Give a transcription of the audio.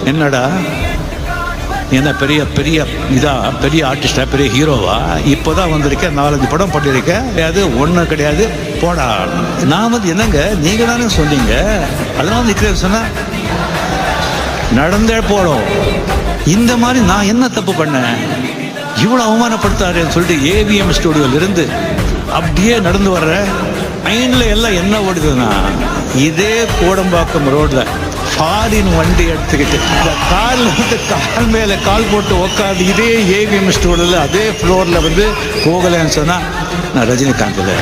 என்னடா என்ன பெரிய பெரிய பெரிய ஆர்டிஸ்டா, பெரிய ஹீரோவா, இப்போதான் வந்திருக்க, 4-5 படம் பண்ணியிருக்க, அது ஒன்றும் கிடையாது போடா. நான் என்னங்க நீங்கள் தானே சொன்னீங்க, அதனால நிற்கிறேன் சொன்னா நடந்தே போடும். இந்த மாதிரி நான் என்ன தப்பு பண்ணேன், இவ்வளோ அவமானப்படுத்தாருன்னு சொல்லிட்டு ஏவிஎம் ஸ்டுடியோவிலிருந்து அப்படியே நடந்து வர்ற மைண்டில் எல்லாம் என்ன ஓடுதுன்னா, இதே கோடம்பாக்கம் ரோடில் ஃபாரின் வண்டி எடுத்துக்கிட்டு இந்த கால் மேலே கால் போட்டு உட்காந்து இதே ஏவிஎம் ஸ்டூடியோவில் அதே ஃப்ளோரில் போகலைன்னு சொன்னால் நான் ரஜினிகாந்த் இல்லை.